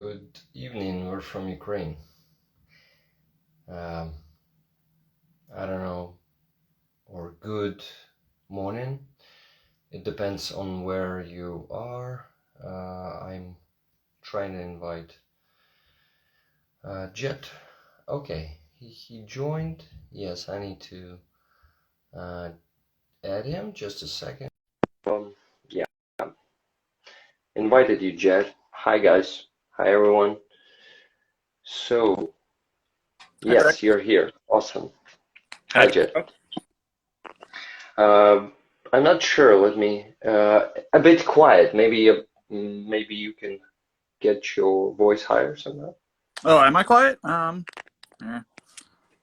Good evening, we're from Ukraine. Um, I don't know, or good morning. It depends on where you are. I'm trying to invite Jet. Okay, he joined. Yes, I need to uh, add him. Just a second. Yeah, invited you, Jet. Hi, guys. Hi, everyone. So, Hi, Greg. yes, you're here. Awesome. Hi, Hi. Jet. Uh, I'm not sure. Let me a bit quiet. Maybe you can get your voice higher somehow. Oh, am I quiet? Yeah.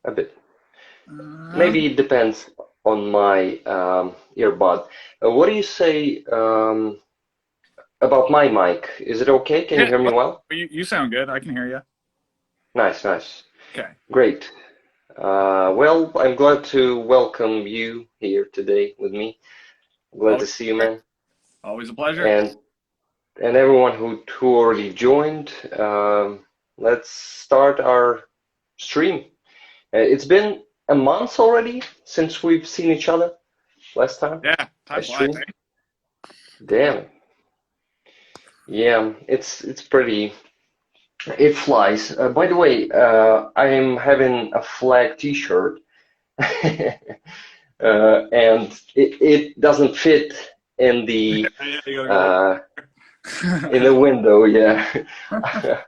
A bit. Um, Maybe it depends on my earbud. What do you say about my mic? Is it okay? Can you yeah. hear me Well, well? you sound good. I can hear you. Nice, nice. Okay. Great. Well, I'm glad to welcome you here today with me. Glad Always, to see you, man. always a pleasure. And everyone who already joined. Let's start our stream. It's been a month already since we've seen each other last time Yeah. I Time flies, streamed. eh? Damn it. Yeah, it's pretty. It flies. By the way, I am having a flag T-shirt, and it doesn't fit in the Yeah, you gotta go uh, in the over. window. Yeah.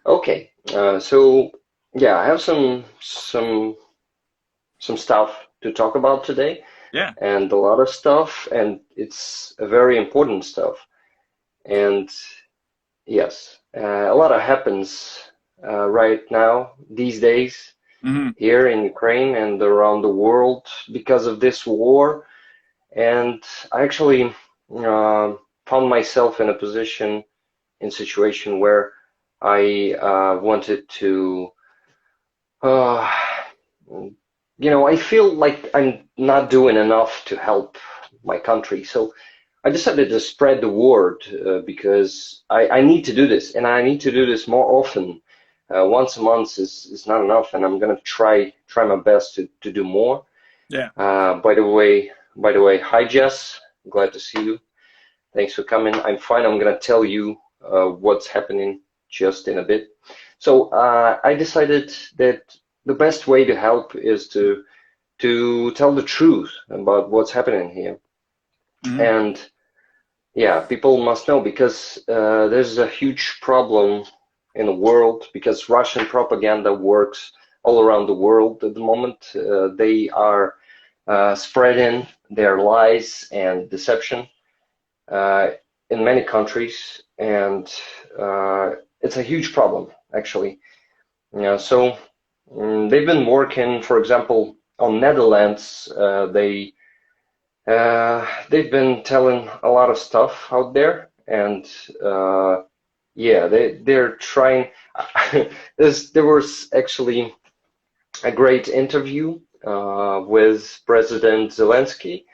Okay. So yeah, I have some stuff to talk about today, Yeah. and a lot of stuff, and it's a very important stuff. And yes, a lot of happens right now these days Hmm. here in Ukraine and around the world because of this war. And I actually found myself in a position, in situation where I wanted to uh, I feel like I'm not doing enough to help my country. So I decided to spread the word because I need to do this, and I need to do this more often. Once a month is not enough, and I'm gonna try my best to do more. Yeah. By the way, hi Jess, glad to see you. Thanks for coming. I'm fine. I'm gonna tell you what's happening just in a bit. So I decided that the best way to help is to tell the truth about what's happening here. Hmm. And yeah, people must know because there's a huge problem in the world because Russian propaganda works all around the world at the moment. They are spreading their lies and deception uh, in many countries, and it's a huge problem actually. So they've been working, for example, on Netherlands. They've been telling a lot of stuff out there, and yeah, they're trying. There was actually a great interview with President Zelensky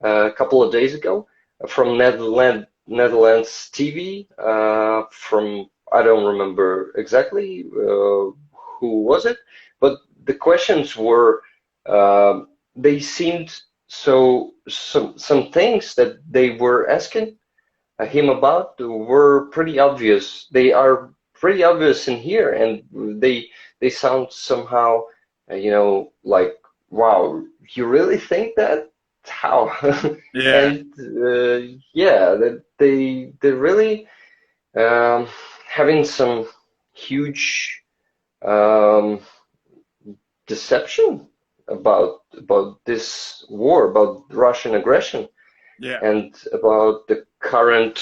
a couple of days ago from Netherlands TV. From I don't remember exactly who was it, but the questions were they seemed so some things that they were asking him about were pretty obvious. They are pretty obvious in here, and they sound somehow, like, wow, you really think that? How? Yeah. And yeah, that they really um, having some huge um, deception about this war, about Russian aggression Yeah. and about the current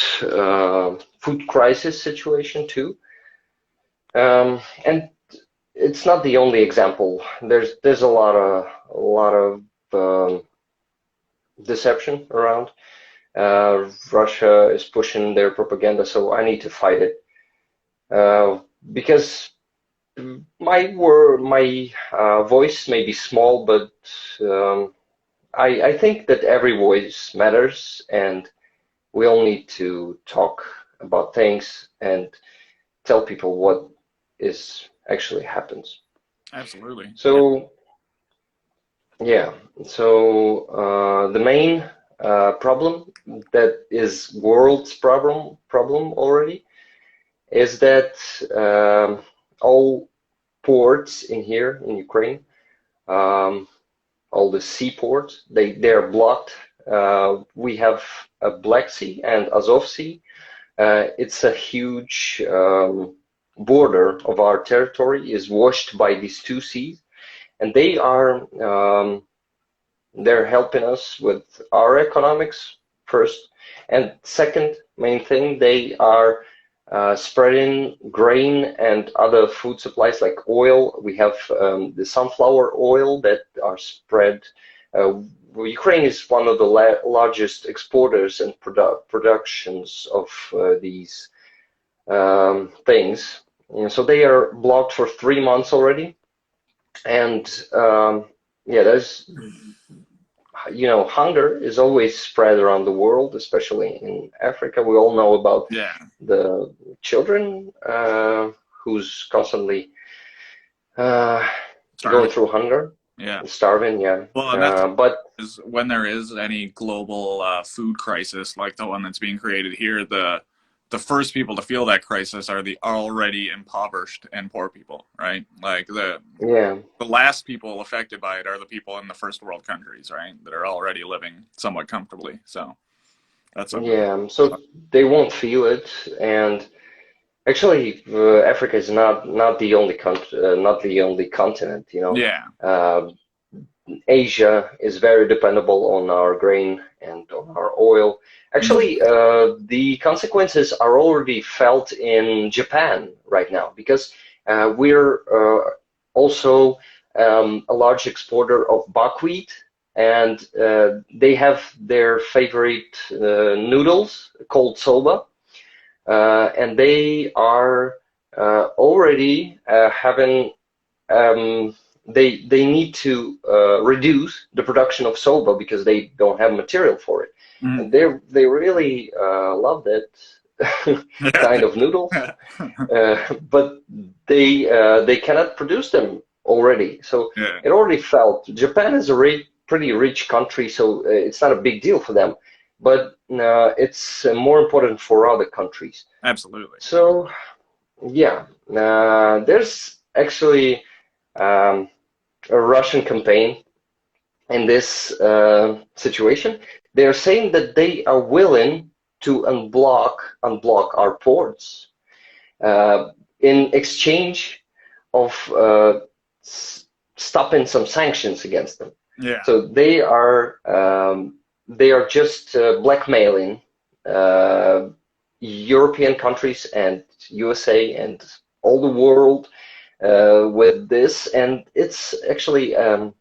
food crisis situation too. And it's not the only example. There's a lot of um, deception around. Russia is pushing their propaganda, so I need to fight it because my voice may be small, but I think that every voice matters, and we all need to talk about things and tell people what is actually happens. Absolutely. So yeah, so the main problem that is world's problem already is that all ports in here in Ukraine, um, all the seaports, they're blocked. We have a Black Sea and Azov Sea. It's a huge border of our territory is washed by these two seas, and they're helping us with our economics first, and second main thing, they are spreading grain and other food supplies like oil. We have the sunflower oil that are spread. Ukraine is one of the largest exporters and productions of these things. And so they are blocked for 3 months already. And yeah, there's, hunger is always spread around the world, especially in Africa. We all know about Yeah. the children who's constantly going through hunger, Yeah. starving. Yeah. Well, and that's But is when there is any global food crisis like the one that's being created here, the first people to feel that crisis are the already impoverished and poor people, right? Like the last people affected by it are the people in the first world countries, right? That are already living somewhat comfortably. So that's something. so they won't feel it. And actually, Africa is not the only not the only continent. Yeah. Asia is very dependable on our grain and on our oil. Actually, the consequences are already felt in Japan right now because we're also a large exporter of buckwheat, and they have their favorite noodles called soba, and they are already having they need to reduce the production of soba because they don't have material for it. And they really love that kind of noodles, but they cannot produce them already. So it already felt. Japan is a pretty rich country, so it's not a big deal for them. But it's more important for other countries. Absolutely. So yeah, there's actually a Russian campaign in this situation. They're saying that they are willing to unblock our ports in exchange of stopping some sanctions against them. Yeah. So they are just blackmailing European countries and USA and all the world with this, and it's actually a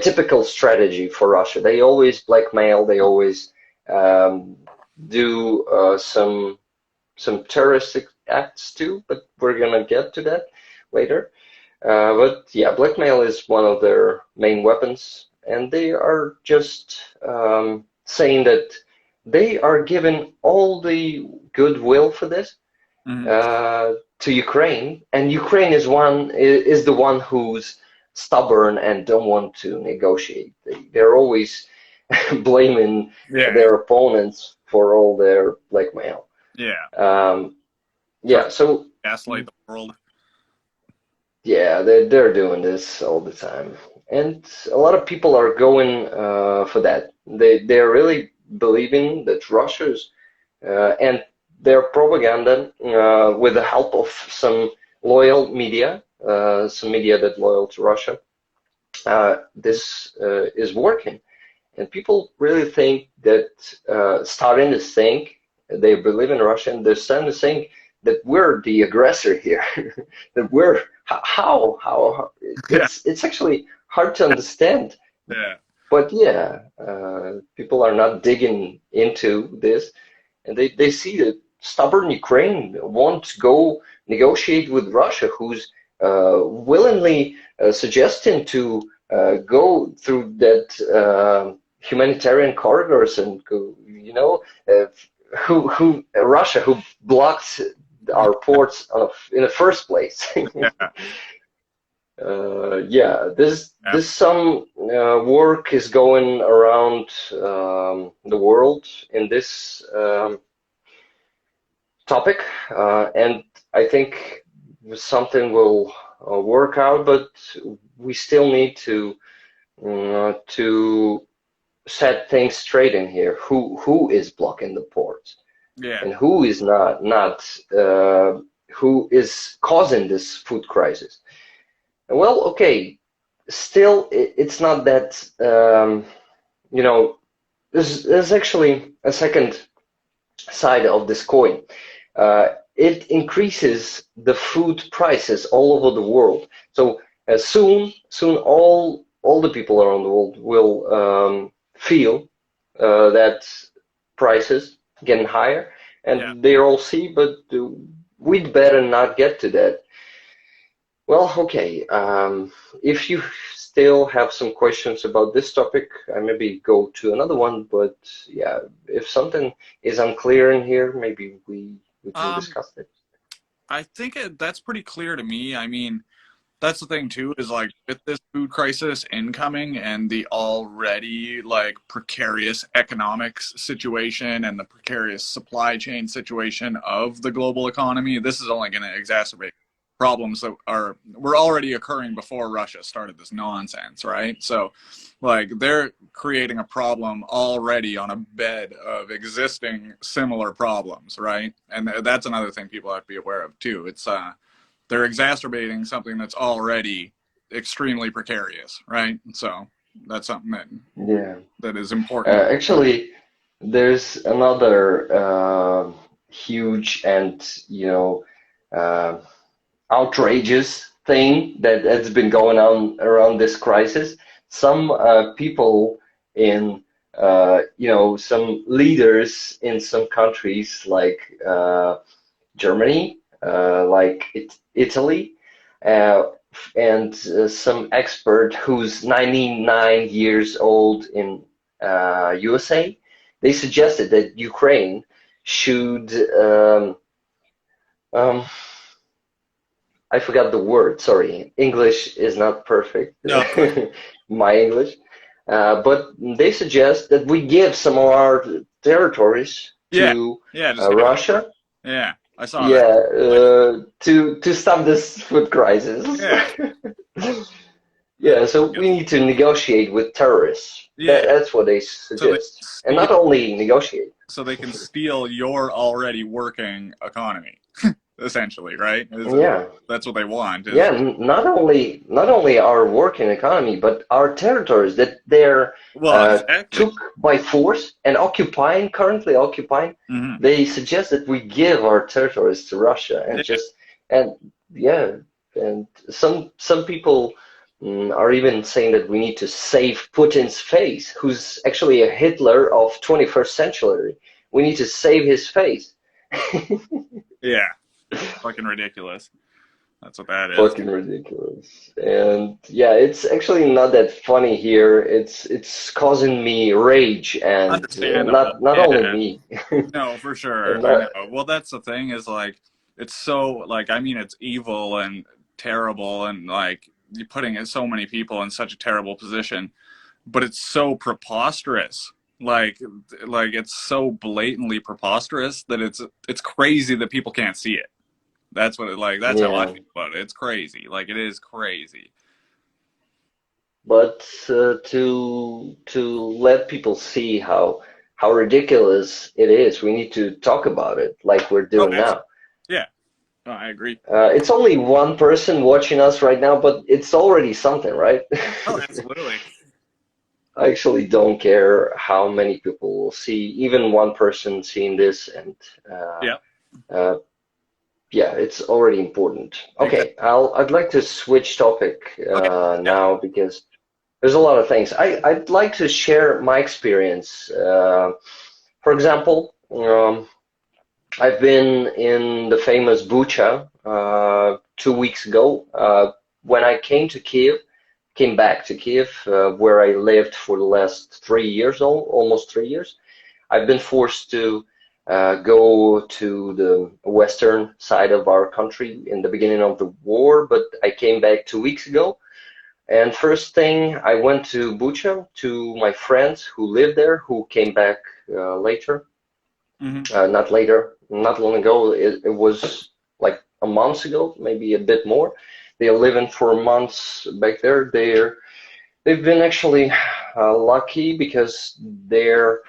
typical strategy for Russia. They always blackmail. They always do some terroristic acts too, but we're gonna get to that later. But yeah, blackmail is one of their main weapons, and they are just saying that they are giving all the goodwill for this to Ukraine, and Ukraine is the one who's stubborn and don't want to negotiate. They're always blaming their opponents for all their blackmail. So gaslight the world. Yeah, they're doing this all the time, and a lot of people are going for that. They're really believing that Russia's and their propaganda, with the help of some loyal media, some media that loyal to Russia, this is working, and people really think that starting to think they believe in Russia, and they're starting to think that we're the aggressor here, that we're how it's actually hard to understand. But yeah, people are not digging into this, and they see that stubborn Ukraine won't go negotiate with Russia, who's willingly suggesting to go through that humanitarian corridors and go, who Russia, who blocked our ports in the first place. Yeah. Yeah, Yeah. this some work is going around the world in this topic, and I think something will work out, but we still need to set things straight in here. Who is blocking the ports Yeah. and who is not who is causing this food crisis? Well, okay, still it's not that you know there's actually a second side of this coin. It increases the food prices all over the world. So soon all the people around the world will feel that prices getting higher, Yeah. and they all see. But we'd better not get to that. Well, okay. If you still have some questions about this topic, I maybe go to another one. But yeah, if something is unclear in here, maybe we can Um, discuss it. I think that's pretty clear to me. I mean, that's the thing too, is like with this food crisis incoming and the already like precarious economics situation and the precarious supply chain situation of the global economy, this is only going to exacerbate problems that were already occurring before Russia started this nonsense, right? So like they're creating a problem already on a bed of existing similar problems, right? And that's another thing people have to be aware of too. It's they're exacerbating something that's already extremely precarious, right? So that's something Yeah. that is important. Actually, there's another huge and uh, outrageous thing that has been going on around this crisis. Some people in some leaders in some countries like Germany, like Italy, uh, and some expert who's 99 years old in USA. They suggested that Ukraine should um, I forgot the word. Sorry, English is not perfect. No, My English. But they suggest that we give some of our territories yeah, to yeah, just give it. Russia. Yeah, I saw that. Yeah, Like, to stop this food crisis. yeah, Yeah, so we need to negotiate with terrorists. yeah. That's what they So they suggest. And steal, not only negotiate. so they can steal your already working economy, essentially, right? Yeah. That's what they want. Yeah, Is not only our working economy, but our territories that they're well, exactly. took by force and currently occupying. Hmm. They suggest that we give our territories to Russia and Yeah, just and yeah, and some people are even saying that we need to save Putin's face, who's actually a Hitler of 21st century. We need to save his face. yeah. Fucking ridiculous. That's what that is. Fucking ridiculous. And yeah, it's actually not that funny here. It's causing me rage, and Understandable. not only Yeah. me. No, for sure. And I not, know. Well, that's the thing is like it's so like I mean it's evil and terrible and like you're putting so many people in such a terrible position, but it's so preposterous. Like it's so blatantly preposterous that it's crazy that people can't see it. That's what it like that's how I yeah, feel about it. It's crazy. Like it is crazy. but to let people see how ridiculous it is, we need to talk about it like we're Oh, doing absolutely. now. Yeah. No, I agree. It's only one person watching us right now, but it's already something, right? Oh, absolutely. I actually don't care how many people will see, even one person seeing this, and uh, Yeah. uh, yeah, it's already important. Exactly. Okay, I'd like to switch topic Okay. Yeah. now because there's a lot of things. I'd like to share my experience. For example, I've been in the famous Bucha 2 weeks ago when I came back to Kiev, where I lived for the last 3 years, almost 3 years. I've been forced to go to the western side of our country in the beginning of the war, but I came back 2 weeks ago. And first thing, I went to Bucha to my friends who live there, who came back later. Hmm. Not later, not long ago. It was like a month ago, maybe a bit more. They're living for months back there. They've been actually lucky because their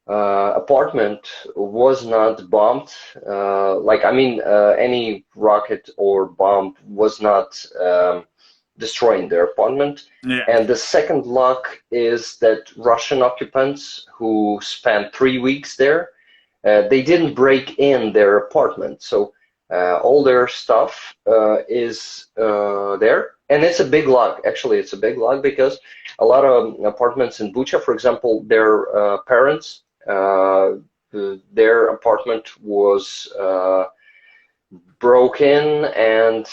apartment was not bombed. Like, I mean, any rocket or bomb was not destroying their apartment. Yeah. And the second luck is that Russian occupants who spent 3 weeks there, they didn't break in their apartment. So all their stuff is there. And it's a big luck. Actually, it's a big luck because a lot of apartments in Bucha, for example, their parents, their apartment was broken and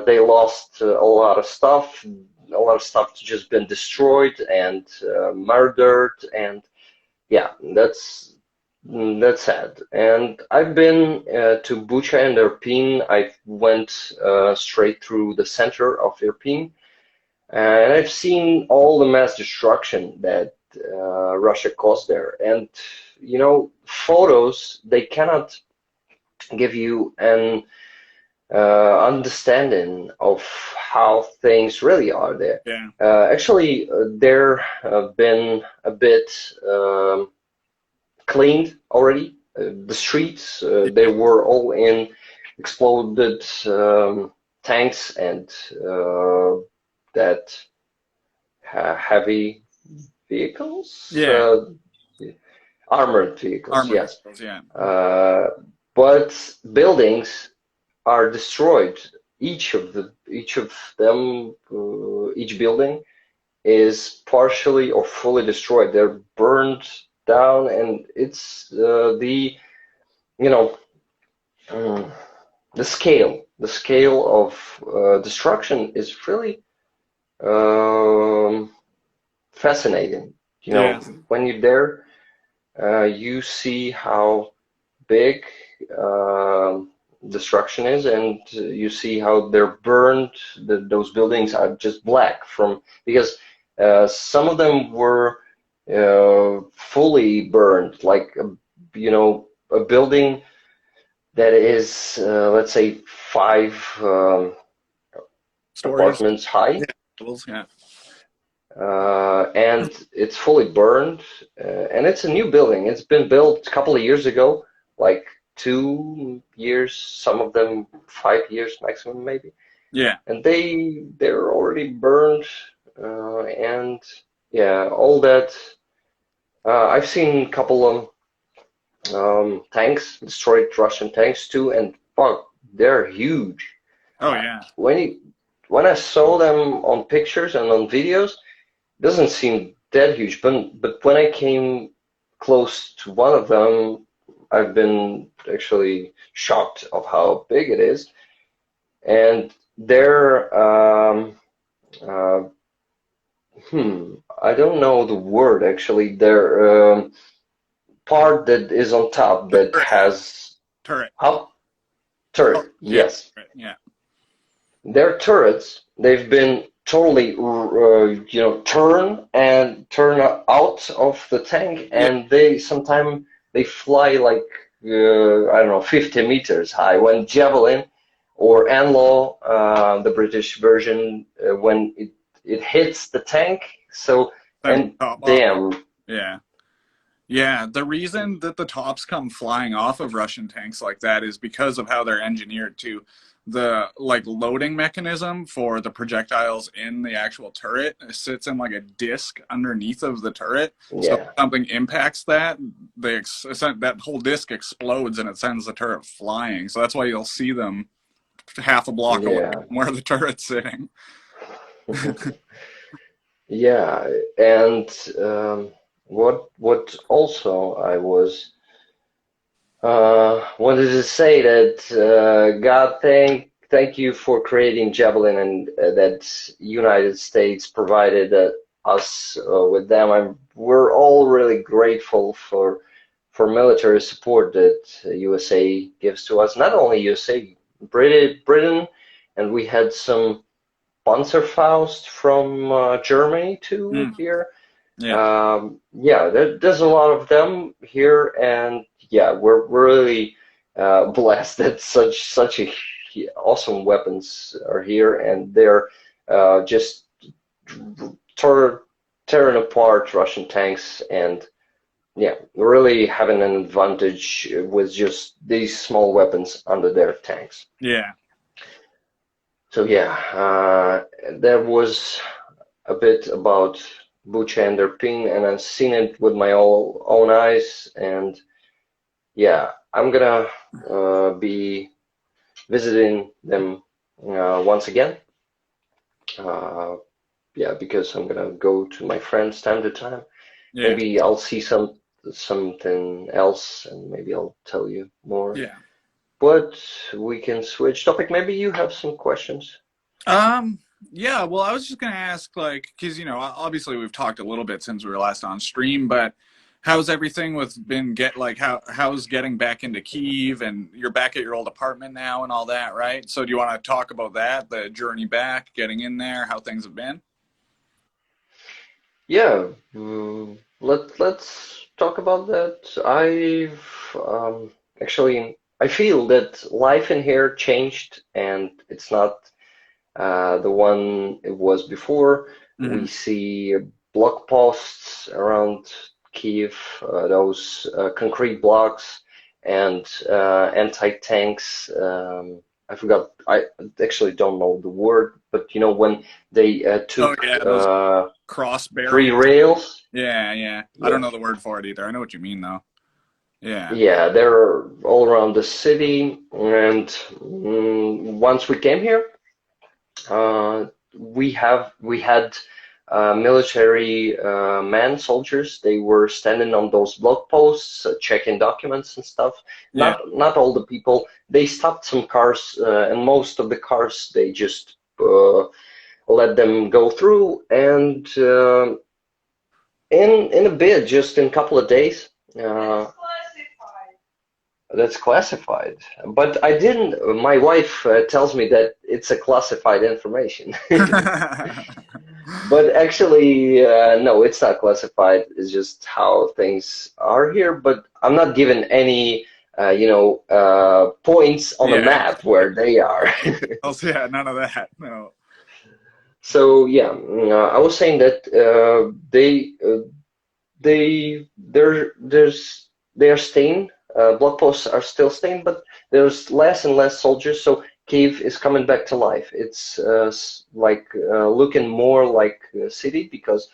they lost a lot of stuff. A lot of stuff just been destroyed and murdered, and yeah, that's sad. And I've been to Bucha and Irpin. I went straight through the center of Irpin, and I've seen all the mass destruction that Russia caused there. And photos, they cannot give you an understanding of how things really are there. Yeah. Actually, there been a bit cleaned already. The streets, they Yeah. were all in exploded tanks and that heavy vehicles, Yeah. armored vehicles, Armored yes. vehicles. Yeah. Uh, but buildings are destroyed. Each of them, each building is partially or fully destroyed. They're burned down, and it's you know mm, the scale of destruction is really um, fascinating. Yeah. When you're there, you see how big destruction is, and you see how they're burned. Those buildings are just black from because some of them were fully burned, like a building that is let's say five Stories. apartments high, Yeah. Levels. Yeah. and it's fully burned, and it's a new building. It's been built a couple of years ago, like 2 years, some of them 5 years maximum maybe, Yeah. and they're already burned, and yeah, all that. I've seen a couple of tanks, destroyed Russian tanks too, and fuck, they're huge. Oh yeah. When I saw them on pictures and on videos, doesn't seem that huge, but when I came close to one of them, I've been actually shocked of how big it is. And they're uh, I don't know the word actually. They're part that is on top that Turret. has Turret. how Oh, turret. yeah. Yes, Yeah. their turrets. They've been totally turn out of the tank, Yeah. and they sometimes they fly like I don't know 50 meters high. When Javelin or Anlaw, the British version, when it hits the tank, so Sends and the top off. damn, Yeah. Yeah, the reason that the tops come flying off of Russian tanks like that is because of how they're engineered to the like loading mechanism for the projectiles in the actual turret sits in like a disc underneath of the turret. So if yeah, something impacts that, that whole disc explodes and it sends the turret flying. So that's why you'll see them half a block away yeah. from where the turret's sitting. Yeah, and what also I was wanted to say that God thank you for creating Javelin, and that United States provided us with them. We're all really grateful for military support that USA gives to us. Not only USA, Britain, and we had some Panzerfaust from Germany too Mm, here. yeah. Yeah, there's a lot of them here, and yeah, we're really blessed that such a awesome weapons are here, and they're just tear, tearing apart Russian tanks, and yeah, really having an advantage with just these small weapons under their tanks. Yeah. So yeah, there was a bit about Bucha and Irpin, and I've seen it with my own eyes. And yeah, I'm gonna be visiting them once again. Uh, yeah, because I'm gonna go to my friends time to time. Yeah. Maybe I'll see something else, and maybe I'll tell you more. Yeah. But we can switch topic. Maybe you have some questions. Um, yeah, well, I was just gonna ask, like, because obviously we've talked a little bit since we were last on stream, but how's everything with been get like how's getting back into Kyiv, and you're back at your old apartment now and all that, right? So do you want to talk about that, the journey back, getting in there, how things have been? Yeah, let's talk about that. Actually, I feel that life in here changed, and it's not the one it was before. We Hmm. see block posts around Kiev, those concrete blocks, and anti-tanks. I forgot. I actually don't know the word, but you know when they Oh took yeah, those cross three barriers. rails. Yeah, yeah. I don't Yeah, know the word for it either. I know what you mean though. Yeah. yeah, they're all around the city. And once we came here, we had military men, soldiers. They were standing on those block posts, checking documents and stuff. Yeah. Not all the people. They stopped some cars, and most of the cars they just let them go through. And in a bit, just in a couple of days. Uh, That's classified. But I didn't. My wife tells me that it's a classified information. But actually, no, it's not classified. It's just how things are here. But I'm not given any, points on the Yeah. map where they are. Also, yeah, none of that. No. So yeah, I was saying that there's they are staying. Block posts are still staying, but there's less and less soldiers. So Kiev is coming back to life. It's like looking more like a city because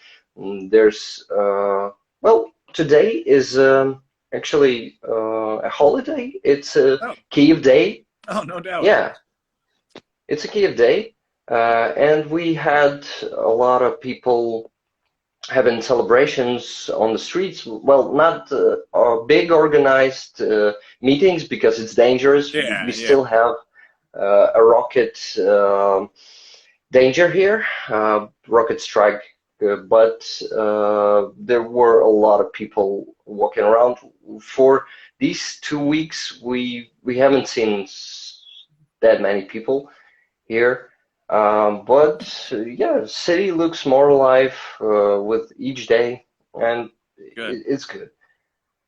there's well, today is actually a holiday. It's a Oh, Kiev Day. oh, no doubt. Yeah, it's a Kiev Day, and we had a lot of people having celebrations on the streets. Well, not big organized meetings because it's dangerous. Yeah, We yeah. still have a rocket danger here, rocket strike. But there were a lot of people walking around. For these 2 weeks, we haven't seen that many people here. But yeah, city looks more alive with each day, and Good. it's good.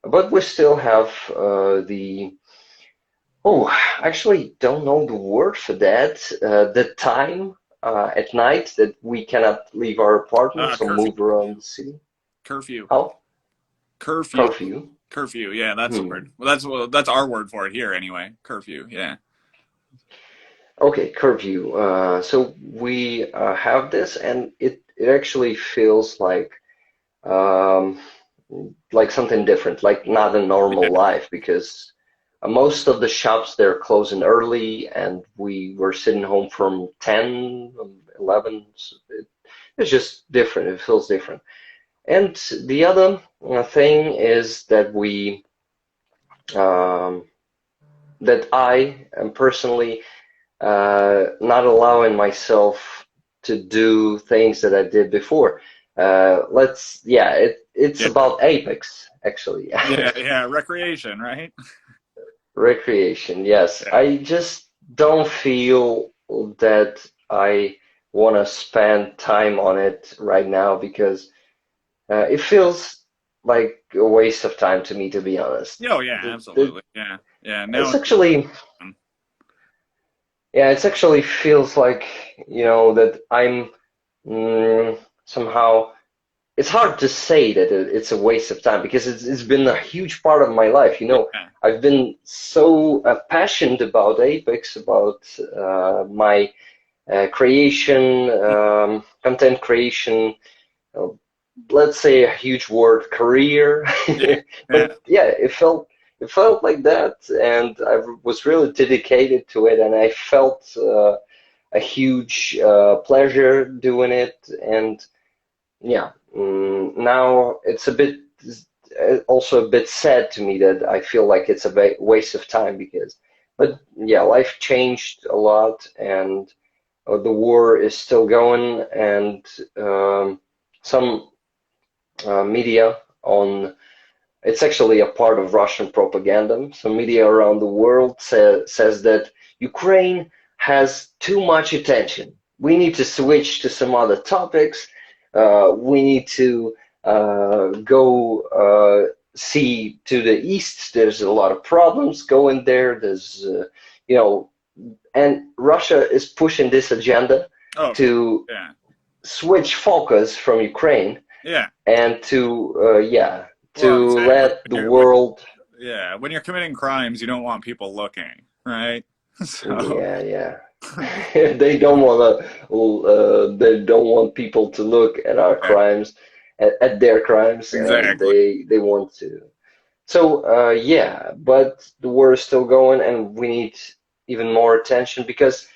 But we still have oh, I actually don't know the word for that. The time at night that we cannot leave our apartments or Curfew. move around the city. Curfew. How? Curfew. Curfew. Curfew. Yeah, that's the Hmm. word. Well, that's our word for it here anyway. Curfew. Yeah. Okay, curfew. So we have this, and it actually feels um, like something different, like not a normal Yeah. life because most of the shops they're closing early and we were sitting home from 10, 11. So it's just different. It feels different. And the other thing is um, that I am personally not allowing myself to do things that I did before. it's Yeah, about Apex actually. yeah, yeah. Recreation, right? Recreation, yes. Yeah. I just don't feel that I want to spend time on it right now because it feels like a waste of time to me, to be honest. Oh, yeah, absolutely. Yeah, yeah. Now It's it's actually, fun. yeah, it's actually feels like, that I'm somehow. It's hard to say that it's a waste of time because it's been a huge part of my life. Yeah, I've been so passionate about Apex, about my creation, content creation. uh, let's say a huge word, career. yeah, yeah, But yeah, it felt like that, and I was really dedicated to it, and I felt a huge pleasure doing it, and yeah, now it's a bit also a bit sad to me that I feel like it's a waste of time because, but yeah, life changed a lot, and the war is still going, and some media on it's actually a part of Russian propaganda. Some media around the world says that Ukraine has too much attention. We need to switch to some other topics. We need to go see to the east. There's a lot of problems going there. You know, and Russia is pushing this agenda oh, of course. to Yeah, switch focus from Ukraine yeah. and to Well, exactly. let the world. Yeah, when you're committing crimes, you don't want people looking, right? So, Yeah, yeah. They don't want people to look at our yeah, crimes, at their crimes, and exactly. they want to. So yeah, but the war is still going, and we need even more attention because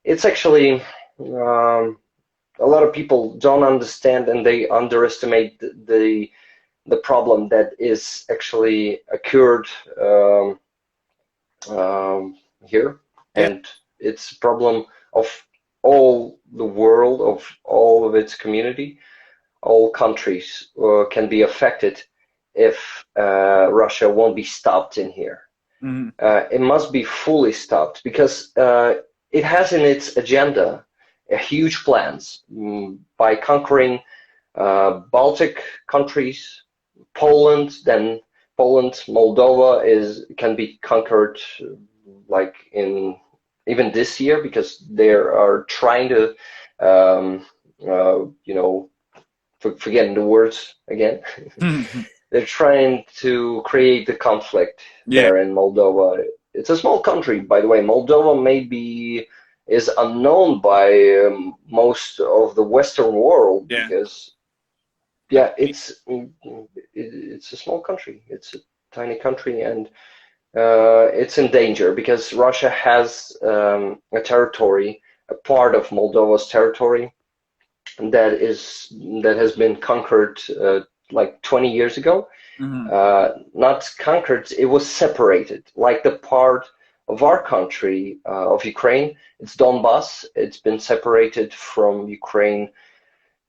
it's actually a lot of people don't understand and they underestimate the problem that is actually occurred um, here, Yeah. and it's a problem of all the world, of all of its community. All countries can be affected if Russia won't be stopped in here. Mhm. It must be fully stopped because it has in its agenda huge plans by conquering Baltic countries, Poland, then Poland, Moldova is can be conquered like in even this year because they are trying to you know forgetting the words again. They're trying to create the conflict Yeah, there in Moldova. It's a small country, by the way. Moldova maybe is unknown by most of the Western world yeah. because I yeah, it's a small country. It's a tiny country, and it's in danger because Russia has a territory, a part of Moldova's territory that is that has been conquered like 20 years ago. mhm. Not conquered, it was separated, like the part of our country, of Ukraine. It's Donbass. It's been separated from Ukraine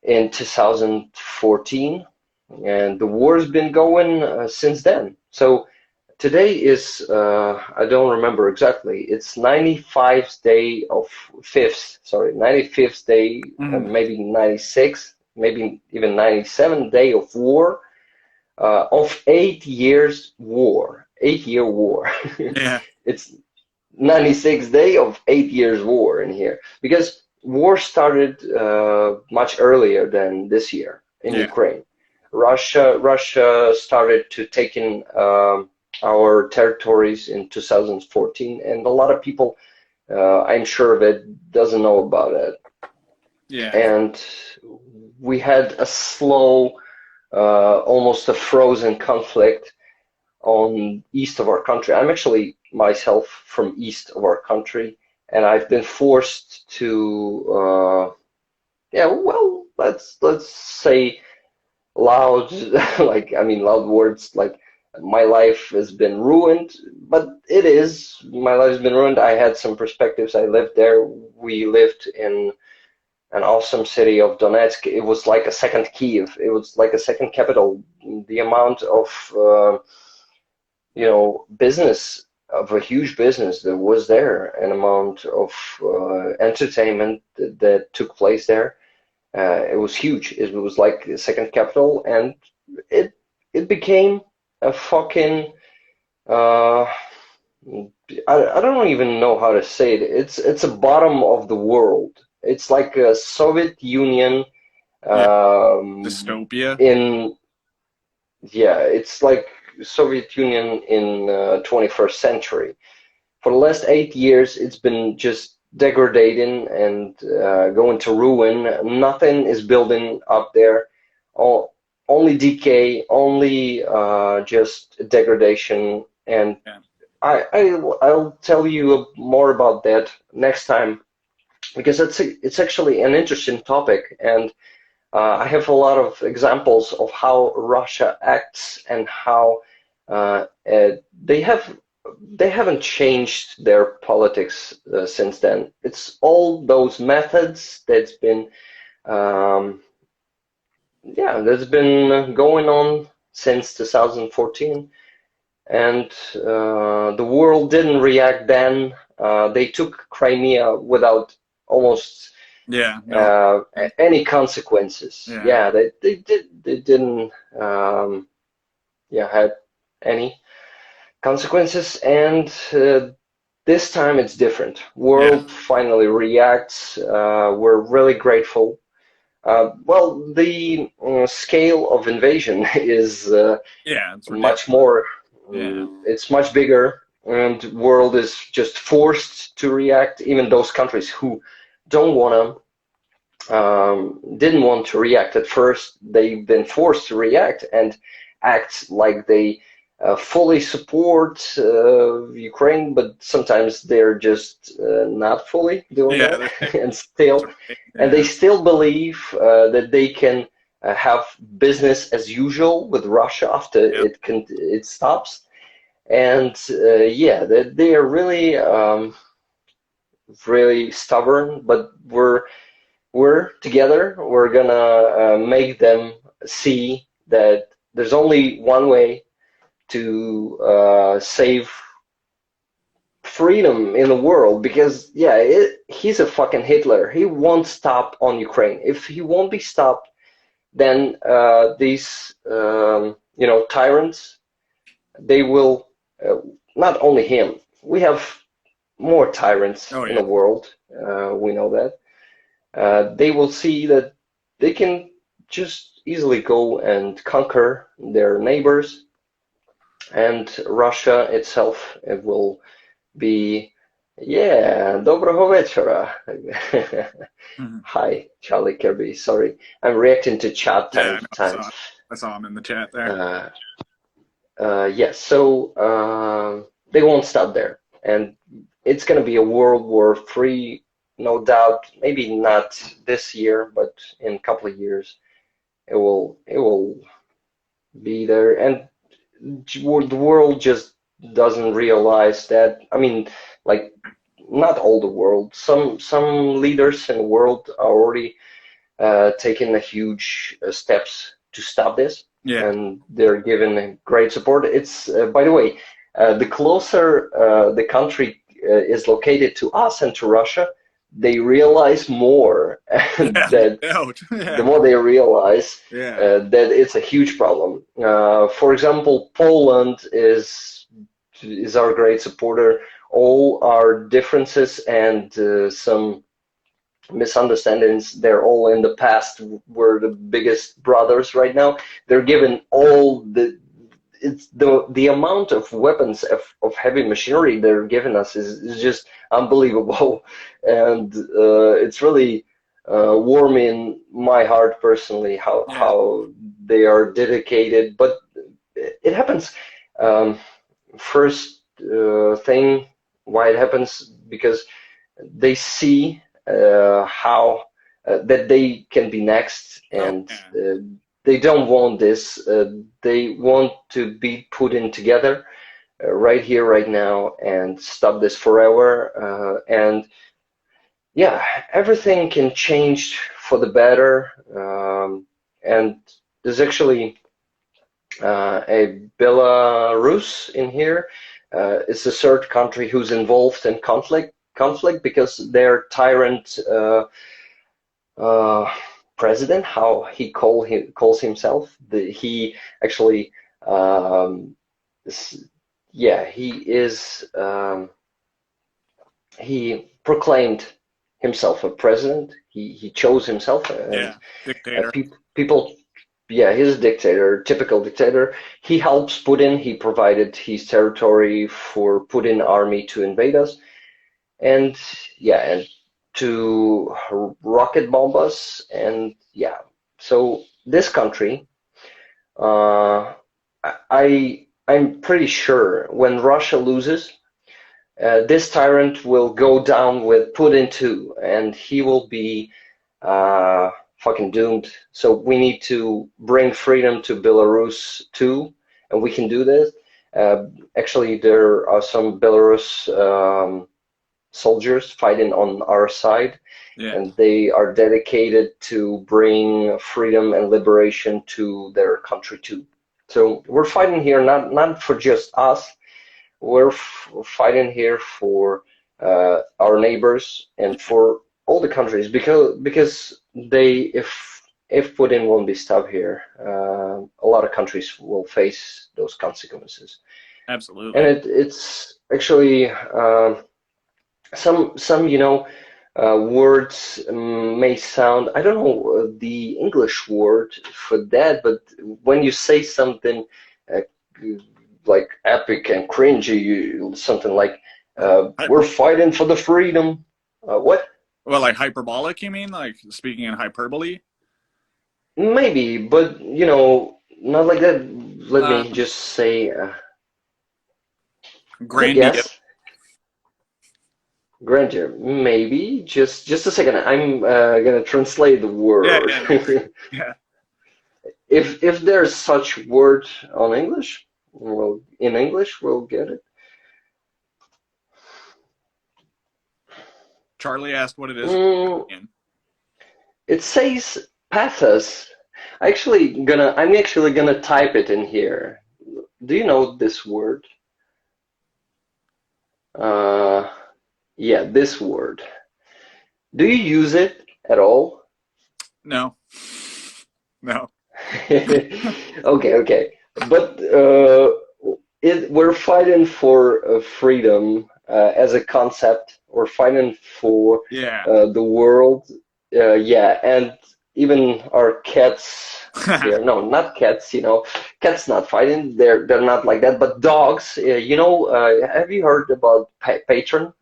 in 2014, and the war's been going since then. So today is, I don't remember exactly, it's 95th day of 95th day, Mhm. maybe 96th, maybe even 97th day of war, of 8 years war, 8 year war. Yeah, It's 96th day of 8 years war in here because war started much earlier than this year in yeah, Ukraine. Russia started to take in our territories in 2014, and a lot of people, I'm sure of it, doesn't know about it. yeah. And we had a slow, almost a frozen conflict on east of our country. I'm actually myself from east of our country, and I've been forced to, yeah, well, let's say loud, like I mean loud words, like my life has been ruined, but it is my life has been ruined. I had some perspectives. I lived there. We lived in an awesome city of Donetsk. It was like a second Kiev. It was like a second capital. The amount of business, of a huge business that was there, an amount of entertainment that took place there. It was huge. It was like the second capital, and it it became a fucking uh, I don't even know how to say it. It's a bottom of the world. It's like a Soviet Union Yeah. um, Dystopia. in yeah, it's like Soviet Union in 21st century. For the last 8 years, it's been just degrading and going to ruin. Nothing is building up there. All, only decay, only just degradation. And Yeah. I'll tell you more about that next time because it's actually an interesting topic, and I have a lot of examples of how Russia acts and how they haven't changed their politics since then. It's all those methods um, that's been going on since 2014, and the world didn't react then. They took Crimea without almost Yeah. No. any consequences. Yeah. Yeah, they didn't had any consequences, and this time it's different. Yeah. World finally reacts. We're really grateful. Well, the scale of invasion is Yeah. It's much ridiculous. more. Yeah. It's much bigger, and world is just forced to react. Even those countries who don't want to didn't want to react at first. They've been forced to react and act like they fully support Ukraine, but sometimes they're just not fully doing Yeah. that, They're and still, right. and they Yeah. still believe that they can have business as usual with Russia after Yep. it stops. And yeah, they are really really stubborn, but we're together. We're gonna make them see that there's only one way to save freedom in the world. Because yeah, he's a fucking Hitler. He won't stop on Ukraine. If he won't be stopped, then these tyrants, they will. Not only him. We have more tyrants Oh in yeah. the world. We know that. They will see that they can just easily go and conquer their neighbors, and Russia itself, it will be, yeah, доброго вечора. Mhm. Hi, Charlie Kirby. Sorry, I'm reacting to chat Yeah. time I to know. time. I saw him in the chat there. Uh, yes, so they won't stop there, and it's going to be a World War III, no doubt. Maybe not this year, but in a couple of years, it will be there, and the world just doesn't realize that. I mean, like, not all the world. Some leaders in the world are already taking a huge steps to stop this, Yeah. and they're given great support. It's by the way, the closer the country is located to us and to Russia, they realize more Yeah. that No doubt. the Yeah. more they realize Yeah. that it's a huge problem. For example, Poland is our great supporter. All our differences and some misunderstandings, they're all in the past. We're the biggest brothers right now. They're given all the amount of weapons of heavy machinery they're giving us is just unbelievable, and it's really warming my heart personally Yeah. how they are dedicated. But it happens. Um, First thing why it happens, because they see how that they can be next, Oh and yeah. they don't want this. They want to be put in together right here, right now, and stop this forever. And yeah, everything can change for the better. And there's actually a Belarus in here. It's the third country who's involved in conflict because their tyrant uh, president, how he calls himself, he actually um, yeah, he proclaimed himself a president. He chose himself, and Yeah, dictator. people, yeah, he's a dictator, typical dictator. He helps Putin. He provided his territory for Putin army to invade us, and yeah, and to rocket bomb us, and yeah. So this country, uh, I'm pretty sure when Russia loses, this tyrant will go down with Putin too, and he will be fucking doomed. So we need to bring freedom to Belarus too, and we can do this. Actually, there are some Belarus soldiers fighting on our side, Yeah. and they are dedicated to bring freedom and liberation to their country too. So we're fighting here not for just us, we're fighting here for our neighbors and for all the countries because they if Putin won't be stopped here, a lot of countries will face those consequences. And Absolutely. it's actually some words may sound, I don't know the English word for that, but when you say something uh, like epic and cringy, something like we're Hyper, fighting for the freedom. What? well, like hyperbolic, you mean? Like speaking in hyperbole? Maybe, but not like that. Let Uh, me just say, I grandiose. guess grandeur. Maybe just a second. I'm gonna translate the Yeah, word. yeah, no worries. Yeah. If there's such word on English, well, in English we'll get it. Charlie asked what it is. Mm, In. it says pathos. I'm actually gonna type it in here. Do you know this word? Uh, yeah, this word. Do you use it at all? No. No. Okay, okay. But we're fighting for freedom as a concept. We're fighting for Yeah. the world. Yeah, and even our cats here. No, not cats. Cats not fighting. They're not like that. But dogs. Have you heard about Patron?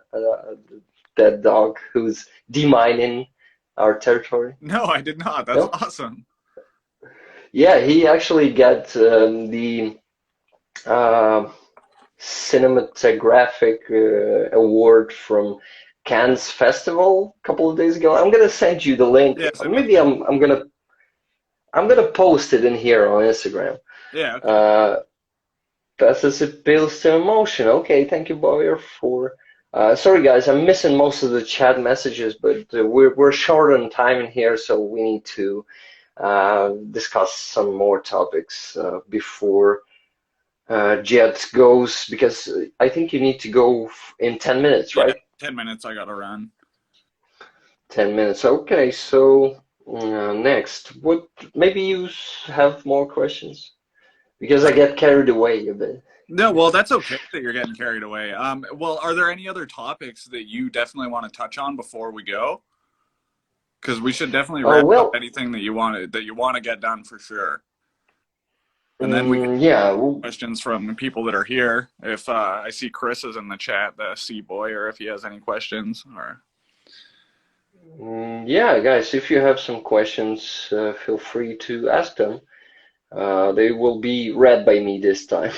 That dog who's demining our territory? No, I did not. That's No? awesome. Yeah, he actually got the uh, cinematographic award from Cannes Festival a couple of days ago. I'm gonna send you the link. Yeah, send me Maybe the link. I'm gonna post it in here on Instagram. Yeah, okay. Uh, Passes appeals to emotion. Okay, thank you, Boyer, for. Sorry, guys, I'm missing most of the chat messages, but we're short on time in here, so we need to discuss some more topics before Jet goes, because I think you need to go in 10 minutes, Yeah, right? 10 minutes I gotta run. 10 minutes. Okay, so next, maybe you have more questions? Because I get carried away a bit. No, well, that's okay that you're getting carried away. Well, are there any other topics that you definitely want to touch on before we go? Because we should definitely Oh, wrap up well, anything that you want to get done for sure. And then we can yeah, well, questions from people that are here. If I see Chris is in the chat, the C boy, or if he has any questions, or yeah, guys, if you have some questions, feel free to ask them. They will be read by me this time.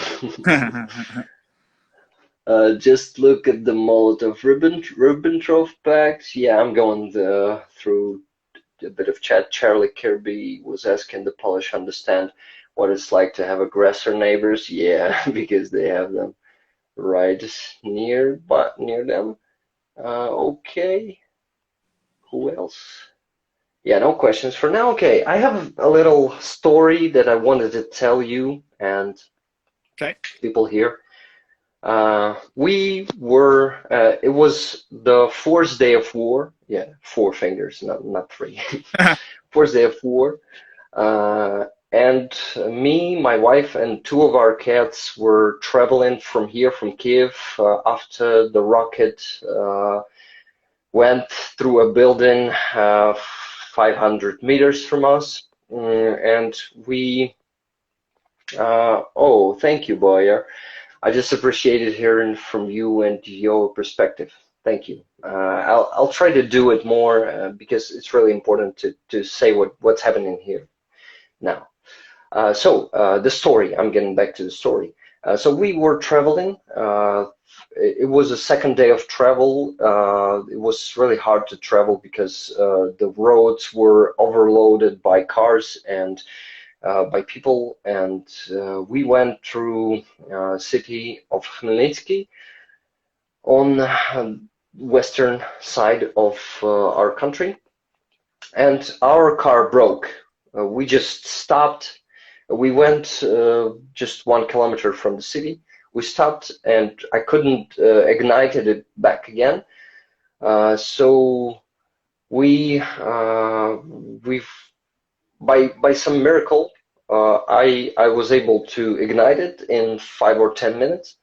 Just look at the Molotov-Ribbentrop Pact. Yeah, I'm going through a bit of chat. Charlie Kirby was asking the Polish understand what it's like to have aggressor neighbors. Yeah, because they have them right near them. Okay. Who else? Yeah, no questions for now. Okay, I have a little story that I wanted to tell you and Okay. people here. It was the fourth day of war. Yeah, four fingers, not three. Fourth day of war. And me, my wife, and two of our cats were traveling from here, from Kiev, after the rocket went through a building 500 meters from us. And oh, thank you, Boyer. I just appreciated hearing from you and your perspective. Thank you. I'll try to do it more because it's really important to say what's happening here now. The story, I'm getting back to the story. So we were traveling. It was a second day of travel. It was really hard to travel because the roads were overloaded by cars and by people. And we went through city of Khmelnytsky on the western side of our country. And our car broke. We just stopped. We went just 1 kilometer from the city. We stopped, and I couldn't ignite it back again. So we by some miracle, I was able to ignite it in 5 or 10 minutes.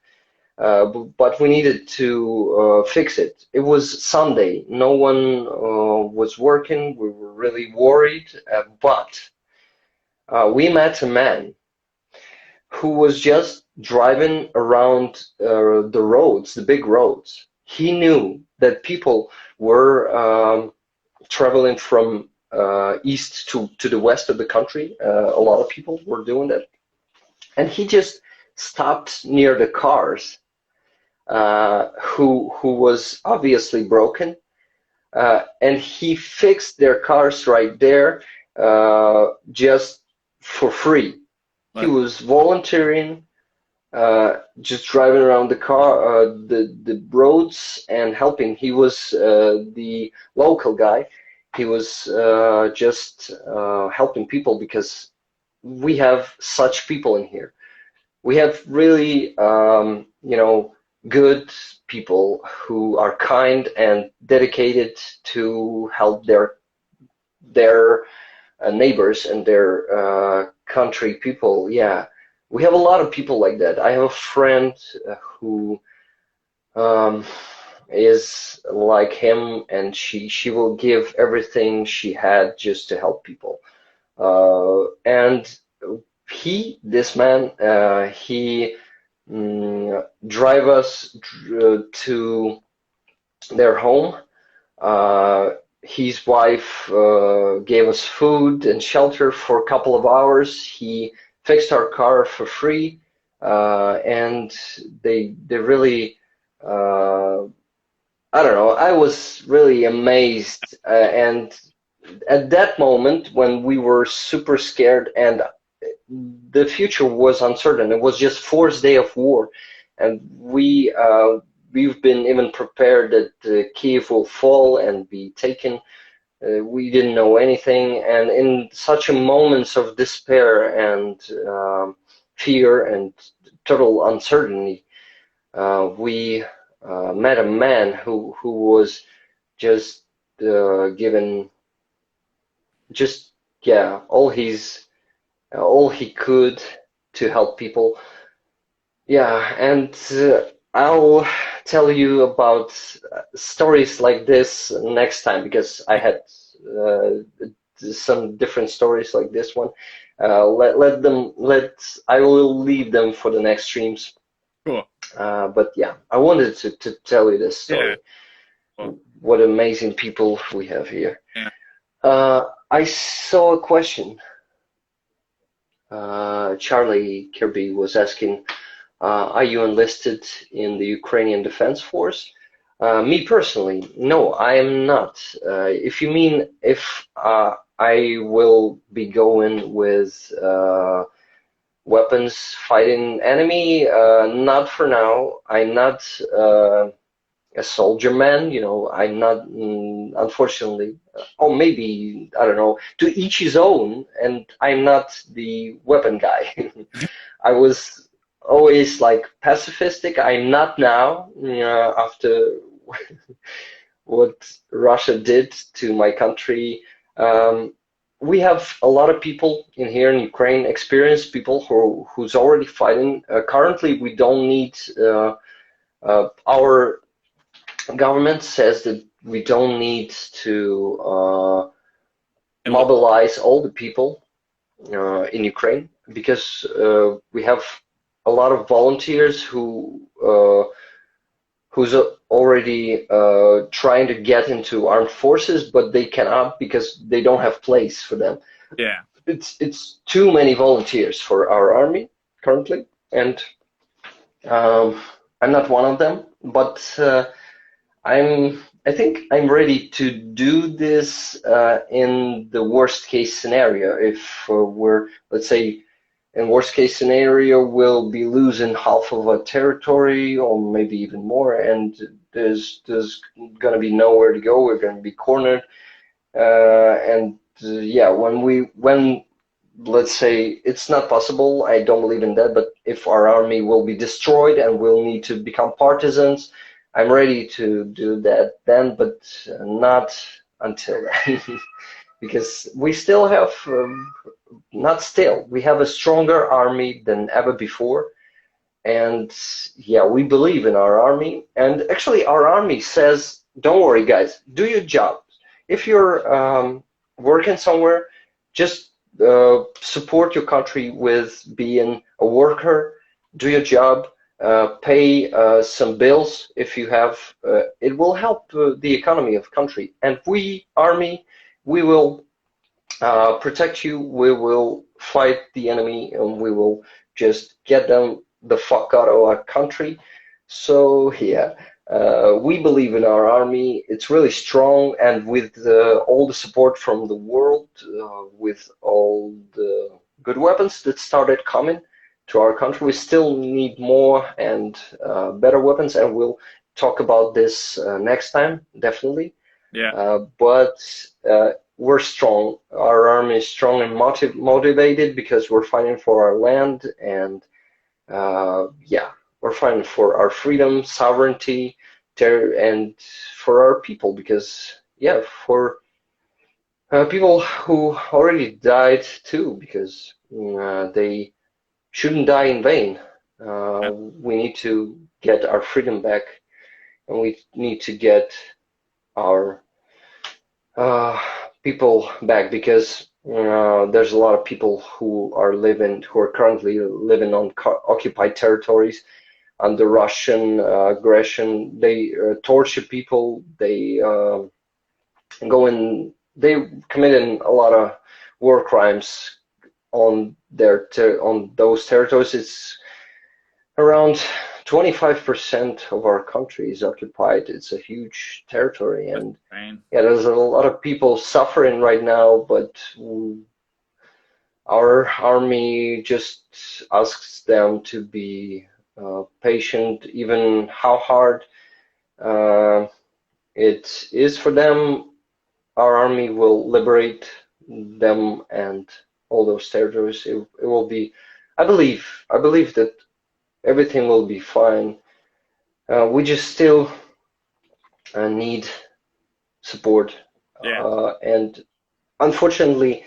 But we needed to fix it. It was Sunday. No one was working. We were really worried, but we met a man who was just driving around the roads, the big roads. He knew that people were traveling from east to the west of the country. A lot of people were doing that. And he just stopped near the cars who was obviously broken, and he fixed their cars right there just for free. He was volunteering, just driving around the roads and helping. He was the local guy. He was just helping people because we have such people in here. We have really, good people who are kind and dedicated to help their neighbors and their country people. Yeah, we have a lot of people like that. I have a friend who is like him, and she will give everything she had just to help people. And this man, he drive us to their home. His wife gave us food and shelter for a couple of hours. He fixed our car for free, and they really, I don't know, I was really amazed. And at that moment, when we were super scared and the future was uncertain, it was just fourth day of war, and we've been even prepared that Kiev will fall and be taken. We didn't know anything, and in such a moments of despair and fear and total uncertainty, we met a man who was just given just all he could to help people. Yeah, and I'll tell you about stories like this next time because I had some different stories like this one. I will leave them for the next streams. Cool. But yeah, I wanted to tell you this story. Yeah. Cool. What amazing people we have here. Yeah. I saw a question. Charlie Kirby was asking, are you enlisted in the Ukrainian Defense Force? Me personally, no, I am not. If you mean if I will be going with weapons fighting enemy, not for now. I'm not a soldier man. I'm not, unfortunately, or maybe, I don't know, to each his own, and I'm not the weapon guy. I was always like pacifistic. I'm not now, after what Russia did to my country. Um, we have a lot of people in here in Ukraine, experienced people who's already fighting. Currently, we don't need. Our government says that we don't need to mobilize all the people in Ukraine because we have a lot of volunteers who's already trying to get into armed forces, but they cannot because they don't have place for them. Yeah. It's too many volunteers for our army currently, and I'm not one of them, but I think I'm ready to do this in the worst case scenario. If let's say, in worst case scenario, we'll be losing half of a territory or maybe even more, and there's gonna be nowhere to go. We're gonna be cornered, and yeah, when let's say it's not possible, I don't believe in that, but if our army will be destroyed and we'll need to become partisans, I'm ready to do that then, but not until then. Because we still have, not still, we have a stronger army than ever before. And yeah, we believe in our army. And actually, our army says, don't worry, guys, do your job. If you're working somewhere, just support your country with being a worker, do your job, pay some bills if you have. It will help the economy of country. And we, army, we will protect you. We will fight the enemy, and we will just get them the fuck out of our country. So yeah, we believe in our army. It's really strong, and with all the support from the world, with all the good weapons that started coming to our country, we still need more and better weapons, and we'll talk about this next time, definitely. Yeah. But we're strong. Our army is strong and motivated because we're fighting for our land, and yeah, we're fighting for our freedom, sovereignty, and for our people. Because yeah, for people who already died too, because they shouldn't die in vain. We need to get our freedom back, and we need to get our people back, because there's a lot of people who are currently living on occupied territories under Russian aggression. They torture people. They they committing a lot of war crimes on on those territories. It's around 25% of our country is occupied. It's a huge territory, and yeah, there's a lot of people suffering right now, but our army just asks them to be patient, even how hard it is for them. Our army will liberate them and all those territories. It will be, I believe that everything will be fine. We just still need support. Yeah. And unfortunately,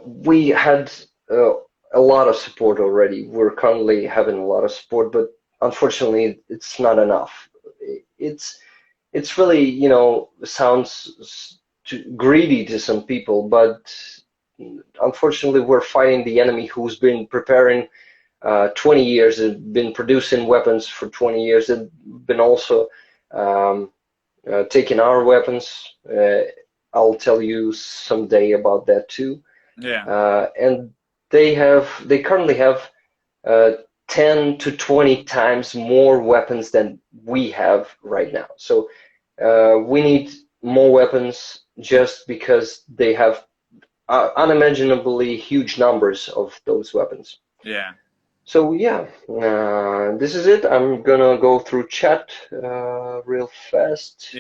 we had a lot of support already. We're currently having a lot of support, but unfortunately, it's not enough. It's really, sounds greedy to some people, but unfortunately, we're fighting the enemy who's been preparing 20 years, have been producing weapons for 20 years, have been also taking our weapons. I'll tell you someday about that too. Yeah. And they currently have 10 to 20 times more weapons than we have right now. So we need more weapons just because they have unimaginably huge numbers of those weapons. Yeah. So yeah, this is it. I'm gonna go through chat real fast.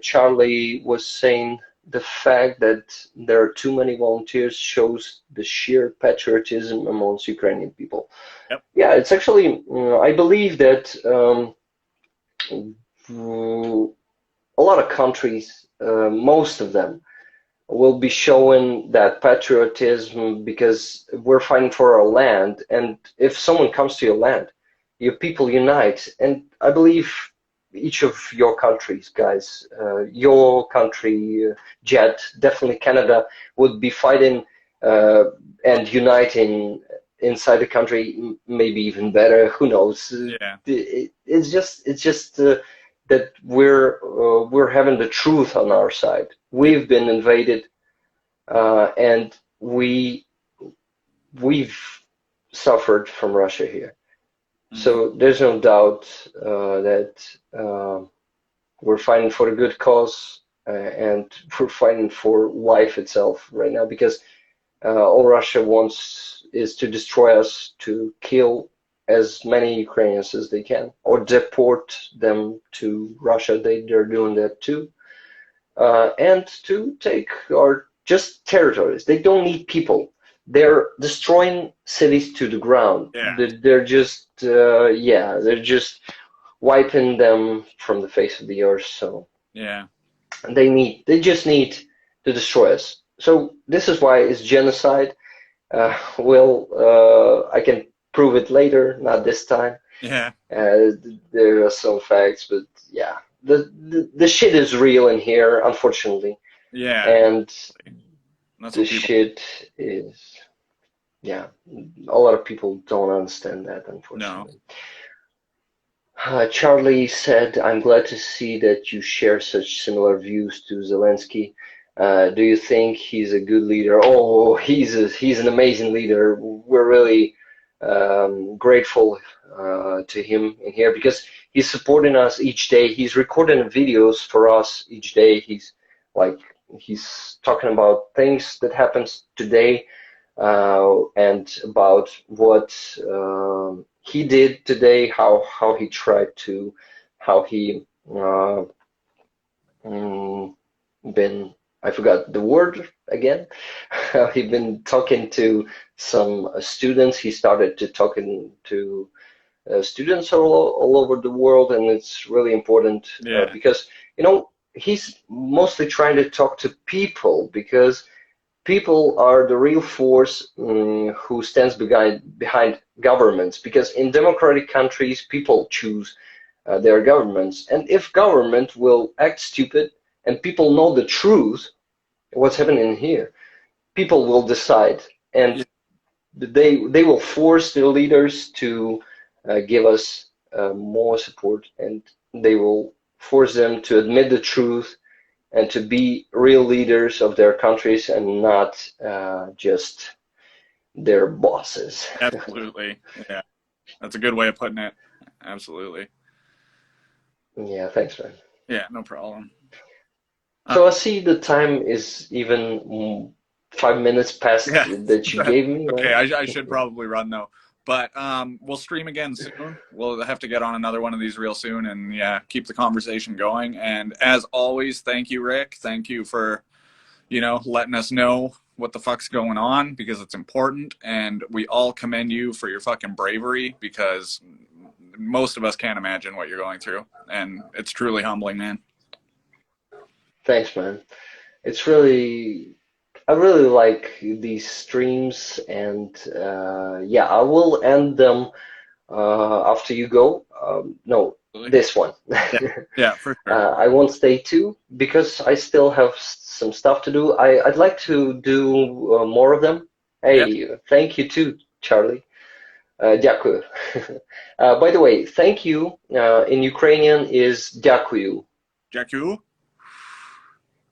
Charlie was saying the fact that there are too many volunteers shows the sheer patriotism amongst Ukrainian people. Yep. Yeah, it's actually, I believe that a lot of countries, most of them, will be showing that patriotism because we're fighting for our land. And if someone comes to your land, your people unite. And I believe each of your countries, guys, your country, Jet, definitely Canada, would be fighting and uniting inside the country, maybe even better. Who knows? Yeah. It's just that we're having the truth on our side. Yeah. We've been invaded, and we've suffered from Russia here. Mhm. So there's no doubt that we're fighting for a good cause, and we're fighting for life itself right now because all Russia wants is to destroy us, to kill as many Ukrainians as they can, or deport them to Russia. They're doing that too, and to take our just territories. They don't need people. They're destroying cities to the ground. Yeah. They're just yeah, they're just wiping them from the face of the earth. So Yeah. they just need to destroy us. So this is why it's genocide. Well, I can prove it later, not this time. Yeah. Uh, there are some facts, but yeah, the shit is real in here, unfortunately, Yeah. and That's the what people. shit is, yeah, a lot of people don't understand that, No. unfortunately. Charlie said, "I'm glad to see that you share such similar views to Zelensky. Do you think he's a good leader?" Oh, he's an amazing leader. We're really grateful to him in here because he's supporting us each day. He's recording videos for us each day. Like he's talking about things that happens today and about what he did today, how he tried to, how he mm, been, I forgot the word again. He been talking to some students. He started to talking to students all over the world, and it's really important Yeah. because he's mostly trying to talk to people because people are the real force who stands behind governments because in democratic countries people choose their governments, and if government will act stupid and people know the truth what's happening here, people will decide, Yeah. and they will force their leaders to give us more support, and they will force them to admit the truth and to be real leaders of their countries and not just their bosses. Absolutely. Yeah. That's a good way of putting it. Absolutely. Yeah, thanks, man. Yeah. No problem. Uh, So I see the time is even 5 minutes past yeah. that you gave me, Okay. right? I should probably run though. But we'll stream again soon. We'll have to get on another one of these real soon, and yeah, keep the conversation going. And as always, thank you, Rick. Thank you for letting us know what the fuck's going on because it's important. And we all commend you for your fucking bravery because most of us can't imagine what you're going through. And it's truly humbling, man. Thanks, man. It's really, I really like these streams, and yeah, I will end them after you go. No, this one. Yeah, yeah, for sure. I won't stay too because I still have some stuff to do. I'd like to do more of them. Yeah, Hey, thank you too, Charlie. Дякую. By the way, thank you in Ukrainian is дякую. Jakku,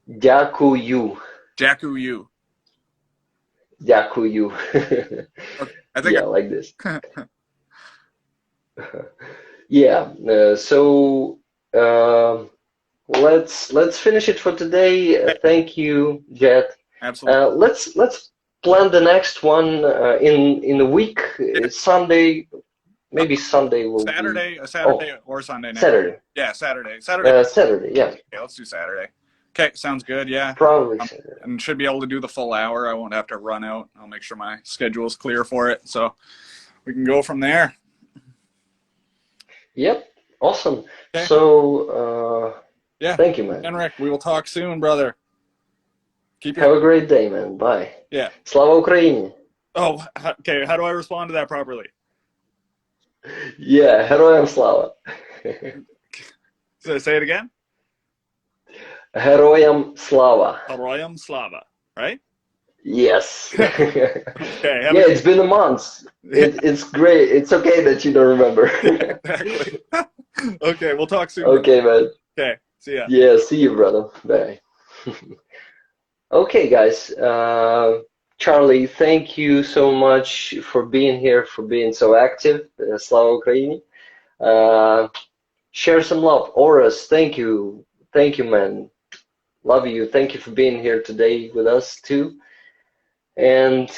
Дякую. Jakku, you. Дякую. Okay, I think. Yeah, like this. Yeah. So let's finish it for today. Thank you, Jet. Absolutely. Let's plan the next one in a week. It's Sunday. Uh, Maybe Sunday will be. Saturday, a Oh, Saturday or Sunday next. Saturday. Yeah, Saturday. Saturday. Saturday. Yeah, Okay, let's do Saturday. Okay, sounds good. Yeah. probably Saturday. And should be able to do the full hour. I won't have to run out. I'll make sure my schedule is clear for it. So we can go from there. Yep. Awesome. Okay. So, Yeah. thank you, man. Henrik, we will talk soon, brother. Keep your. Have a great day, man. Bye. Yeah. Slava Ukraini. Oh, okay. How do I respond to that properly? Yeah, Heroyam Slava. So say it again. Heroyam Slava. Heroyam Slava, right? Yes. Okay. Yeah, it's been a month. It's great. It's okay that you don't remember. Exactly. Okay, we'll talk soon. Okay, man. Okay, see ya. Yeah, see you, brother. Bye. Okay, guys. Charlie, thank you so much for being here, for being so active. Slava Ukraini. Share some love. Oras, thank you. Thank you, man. Love you. Thank you for being here today with us, too. And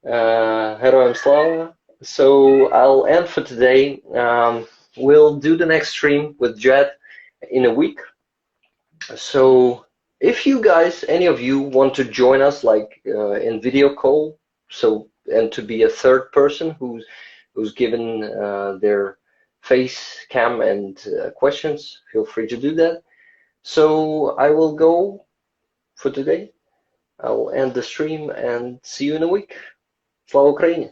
Heroyam Slava. So I'll end for today. We'll do the next stream with Jet in a week. So if you guys, any of you, want to join us, like in video call, so and to be a third person who's given their face cam and questions, feel free to do that. So I will go for today. I'll end the stream and see you in a week. Slava Ukraini!